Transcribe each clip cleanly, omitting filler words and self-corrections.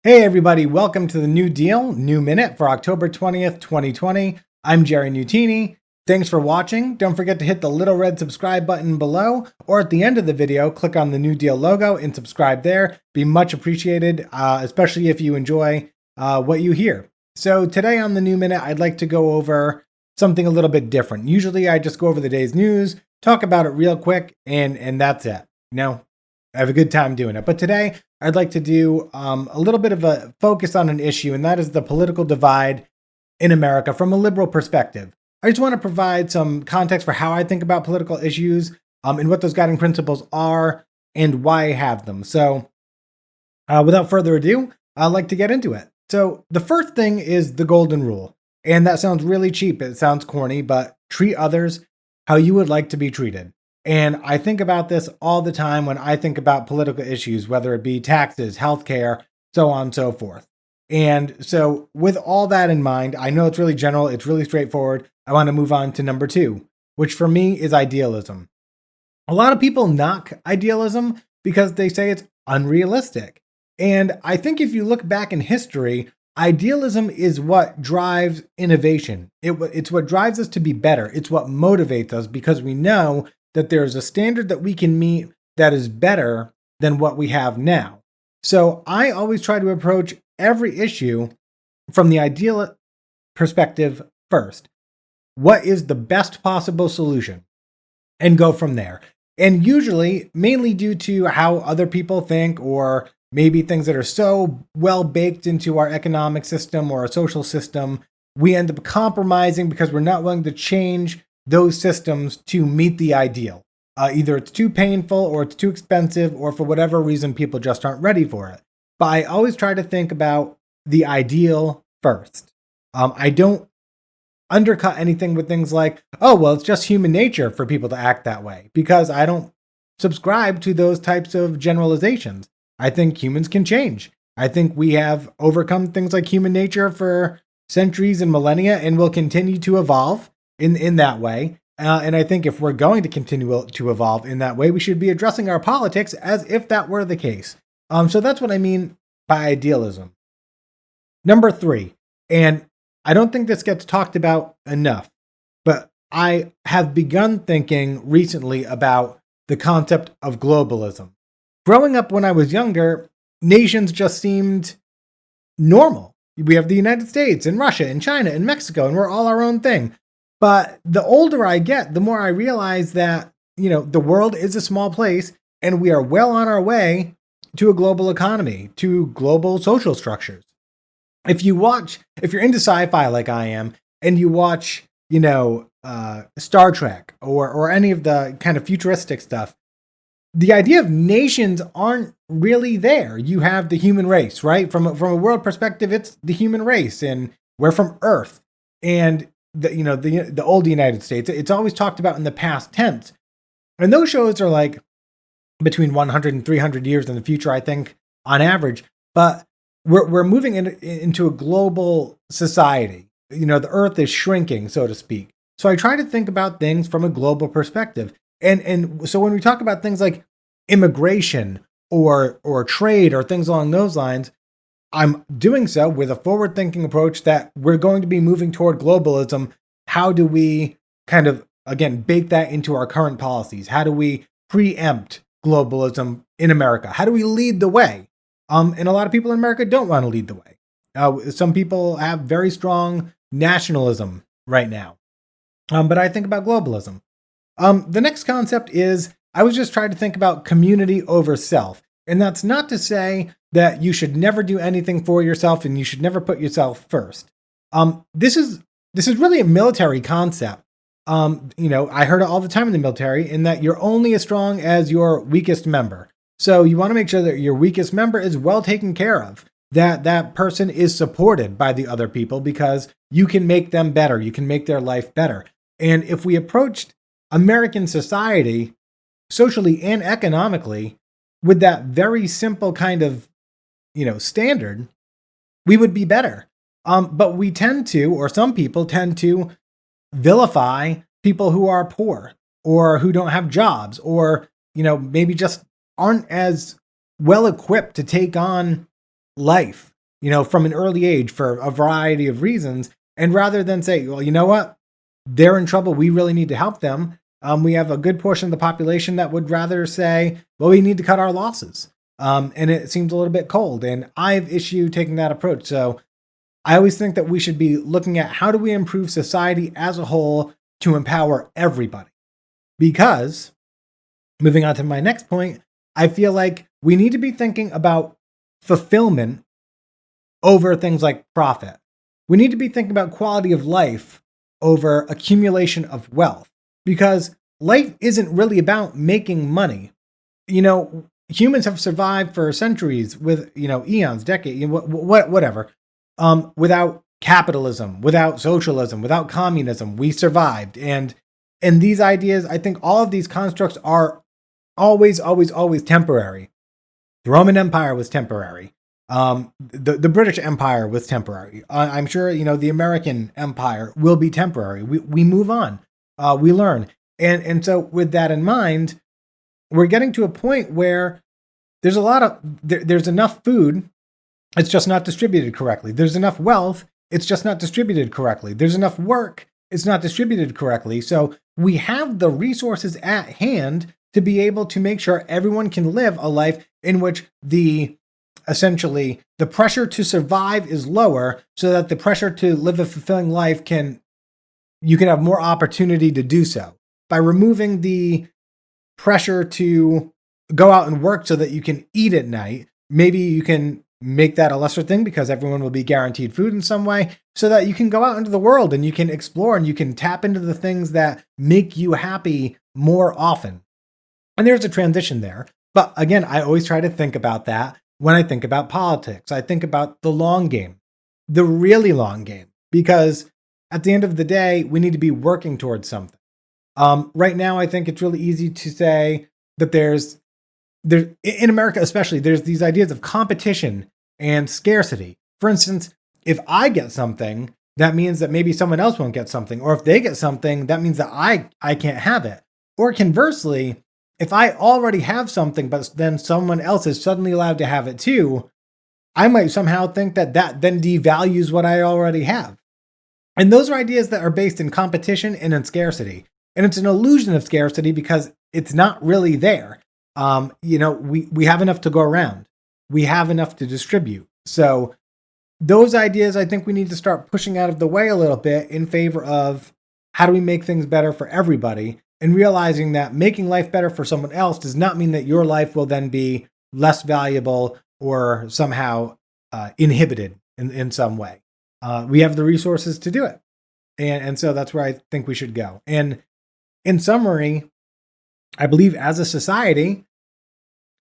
Hey everybody, welcome to the New Deal, New Minute for October 20th, 2020. I'm Jerry Nutini. Thanks for watching. Don't forget to hit the little red subscribe button below, or at the end of the video, click on the New Deal logo and subscribe there. Be much appreciated, especially if you enjoy what you hear. So today on the New Minute, I'd like to go over something a little bit different. Usually I just go over the day's news, talk about it real quick, and that's it. I have a good time doing it. But today, I'd like to do a little bit of a focus on an issue, and that is the political divide in America from a liberal perspective. I just want to provide some context for how I think about political issues and what those guiding principles are and why I have them. So without further ado, I'd like to get into it. So the first thing is the golden rule. And that sounds really cheap. It sounds corny, but treat others how you would like to be treated. And I think about this all the time when I think about political issues, whether it be taxes, healthcare, so on and so forth. And so with all that in mind, I know it's really general, it's really straightforward. I want to move on to number 2, which for me is idealism. A lot of people knock idealism because they say it's unrealistic. And I think if you look back in history, idealism is what drives innovation. It's what drives us to be better. It's what motivates us because we know that there's a standard that we can meet that is better than what we have now. So I always try to approach every issue from the ideal perspective first. What is the best possible solution? And go from there. And usually, mainly due to how other people think, or maybe things that are so well baked into our economic system or our social system, we end up compromising because we're not willing to change those systems to meet the ideal. Either it's too painful or it's too expensive, or for whatever reason, people just aren't ready for it. But I always try to think about the ideal first. I don't undercut anything with things like, oh, well, it's just human nature for people to act that way, because I don't subscribe to those types of generalizations. I think humans can change. I think we have overcome things like human nature for centuries and millennia and will continue to evolve in that way. And I think if we're going to continue to evolve in that way, we should be addressing our politics as if that were the case. So that's what I mean by idealism. Number 3, and I don't think this gets talked about enough, but I have begun thinking recently about the concept of globalism. Growing up when I was younger, nations just seemed normal. We have the United States and Russia and China and Mexico, and we're all our own thing. But the older I get, the more I realize that, the world is a small place and we are well on our way to a global economy, to global social structures. If you're into sci-fi like I am, and you watch, Star Trek or any of the kind of futuristic stuff, the idea of nations aren't really there. You have the human race, right? From a world perspective, it's the human race, and we're from Earth. And the old United States, it's always talked about in the past tense. And those shows are like between 100 and 300 years in the future, I think, on average. But we're moving into a global society. The Earth is shrinking, so to speak. So I try to think about things from a global perspective. And so when we talk about things like immigration or trade or things along those lines, I'm doing so with a forward-thinking approach that we're going to be moving toward globalism. How do we kind of, again, bake that into our current policies? How do we preempt globalism in America? How do we lead the way? And a lot of people in America don't want to lead the way. Some people have very strong nationalism right now. But I think about globalism. The next concept is, I was just trying to think about community over self. And that's not to say that you should never do anything for yourself and you should never put yourself first. This is really a military concept. I heard it all the time in the military, in that you're only as strong as your weakest member. So you want to make sure that your weakest member is well taken care of, that that person is supported by the other people, because you can make them better. You can make their life better. And if we approached American society socially and economically with that very simple kind of, standard, we would be better. But we tend to, or some people tend to, vilify people who are poor or who don't have jobs, or, maybe just aren't as well equipped to take on life from an early age for a variety of reasons. And rather than say, well, you know what? They're in trouble. We really need to help them. We have a good portion of the population that would rather say, well, we need to cut our losses. And it seems a little bit cold. And I've issued taking that approach. So I always think that we should be looking at how do we improve society as a whole to empower everybody. Because, moving on to my next point, I feel like we need to be thinking about fulfillment over things like profit. We need to be thinking about quality of life over accumulation of wealth, because life isn't really about making money. Humans have survived for centuries with, eons, decades, whatever, without capitalism, without socialism, without communism. We survived. And these ideas, I think all of these constructs are always, always, always temporary. The Roman Empire was temporary. The British Empire was temporary. I'm sure, the American Empire will be temporary. We move on. We learn. And so with that in mind, we're getting to a point where there's there's enough food. It's just not distributed correctly. There's enough wealth. It's just not distributed correctly. There's enough work. It's not distributed correctly. So we have the resources at hand to be able to make sure everyone can live a life in which essentially the pressure to survive is lower, so that the pressure to live a fulfilling life you can have more opportunity to do so. By removing the pressure to go out and work so that you can eat at night, maybe you can make that a lesser thing because everyone will be guaranteed food in some way, so that you can go out into the world and you can explore and you can tap into the things that make you happy more often. And there's a transition there. But again, I always try to think about that when I think about politics. I think about the long game, the really long game, because at the end of the day, we need to be working towards something. Right now, I think it's really easy to say that there's in America especially, there's these ideas of competition and scarcity. For instance, if I get something, that means that maybe someone else won't get something. Or if they get something, that means that I can't have it. Or conversely, if I already have something, but then someone else is suddenly allowed to have it too, I might somehow think that then devalues what I already have. And those are ideas that are based in competition and in scarcity. And it's an illusion of scarcity because it's not really there. We have enough to go around. We have enough to distribute. So those ideas, I think we need to start pushing out of the way a little bit in favor of how do we make things better for everybody, and realizing that making life better for someone else does not mean that your life will then be less valuable or somehow inhibited in some way. We have the resources to do it. And so that's where I think we should go. And in summary, I believe as a society,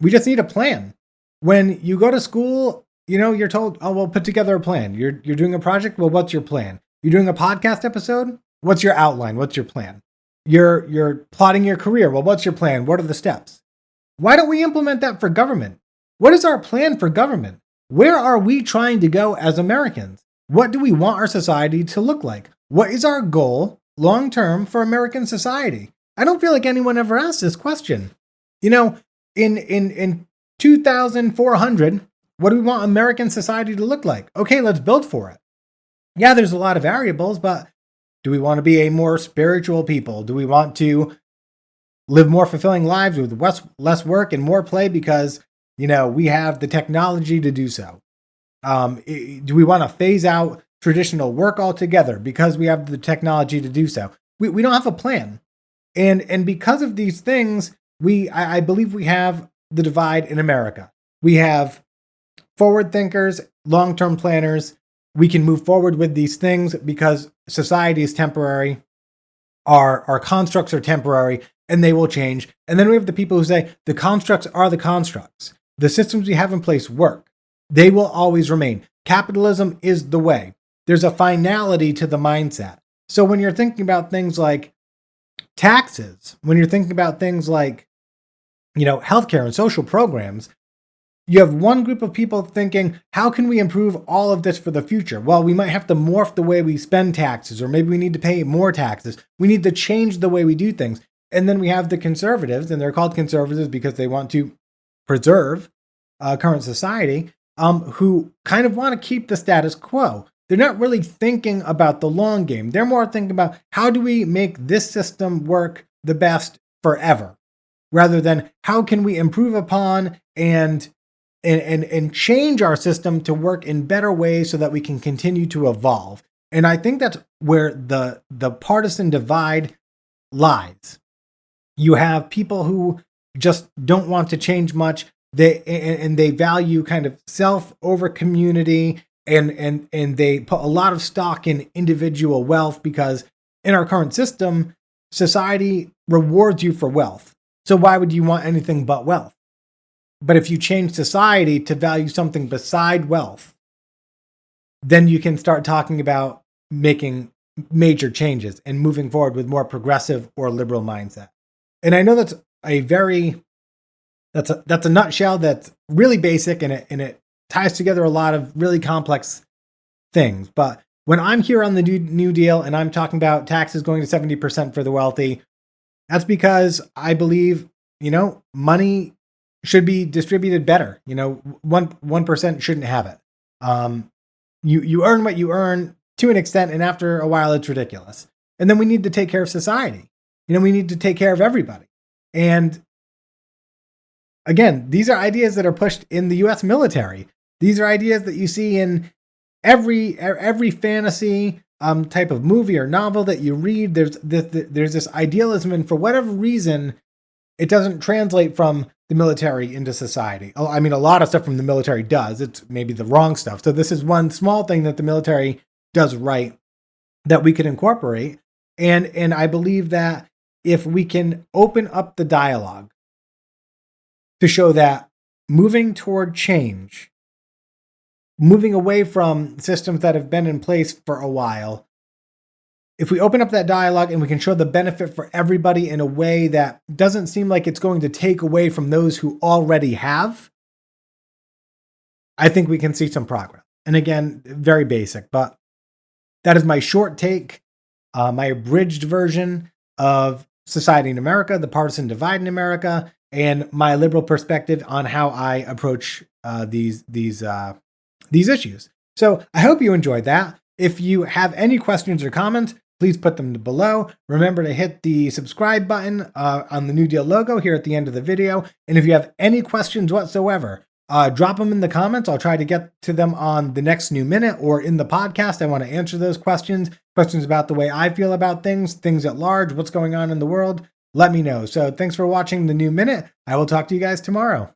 we just need a plan. When you go to school, you're told, oh, well, put together a plan. You're doing a project. Well, what's your plan? You're doing a podcast episode. What's your outline? What's your plan? You're plotting your career. Well, what's your plan? What are the steps? Why don't we implement that for government? What is our plan for government? Where are we trying to go as Americans? What do we want our society to look like? What is our goal long term for American society? I don't feel like anyone ever asked this question. In 2400, what do we want American society to look like? Okay, let's build for it. Yeah, there's a lot of variables, but do we want to be a more spiritual people? Do we want to live more fulfilling lives with less work and more play because, we have the technology to do so? Do we want to phase out traditional work altogether because we have the technology to do so? We don't have a plan. And because of these things, I believe we have the divide in America. We have forward thinkers, long-term planners. We can move forward with these things because society is temporary. Our constructs are temporary and they will change. And then we have the people who say the constructs are the constructs. The systems we have in place work. They will always remain. Capitalism is the way. There's a finality to the mindset. So when you're thinking about things like taxes, when you're thinking about things like, healthcare and social programs, you have one group of people thinking, how can we improve all of this for the future? Well, we might have to morph the way we spend taxes, or maybe we need to pay more taxes. We need to change the way we do things. And then we have the conservatives, and they're called conservatives because they want to preserve current society. who kind of want to keep the status quo. They're not really thinking about the long game. They're more thinking about how do we make this system work the best forever, rather than how can we improve upon and change our system to work in better ways so that we can continue to evolve. And I think that's where the partisan divide lies. You have people who just don't want to change much. They value kind of self over community, and they put a lot of stock in individual wealth, because in our current system, society rewards you for wealth. So why would you want anything but wealth? But if you change society to value something beside wealth, then you can start talking about making major changes and moving forward with more progressive or liberal mindset. And I know that's a nutshell that's really basic, and it ties together a lot of really complex things. But when I'm here on the New Deal and I'm talking about taxes going to 70% for the wealthy, that's because I believe, money should be distributed better. 1% shouldn't have it. You earn what you earn to an extent, and after a while, it's ridiculous. And then we need to take care of society. We need to take care of everybody. And again, these are ideas that are pushed in the U.S. military. These are ideas that you see in every fantasy type of movie or novel that you read. There's this idealism, and for whatever reason, it doesn't translate from the military into society. I mean, a lot of stuff from the military does. It's maybe the wrong stuff. So this is one small thing that the military does right that we could incorporate. And I believe that if we can open up the dialogue to show that moving toward change, moving away from systems that have been in place for a while, if we open up that dialogue and we can show the benefit for everybody in a way that doesn't seem like it's going to take away from those who already have, I think we can see some progress. And again, very basic, but that is my short take, my abridged version of society in America, the partisan divide in America, and my liberal perspective on how I approach these issues. So I hope you enjoyed that. If you have any questions or comments, please put them below. Remember to hit the subscribe button on the New Deal logo here at the end of the video. And if you have any questions whatsoever, drop them in the comments. I'll try to get to them on the next New Minute or in the podcast. I want to answer those questions about the way I feel about things at large, what's going on in the world. Let me know. So thanks for watching the New Minute. I will talk to you guys tomorrow.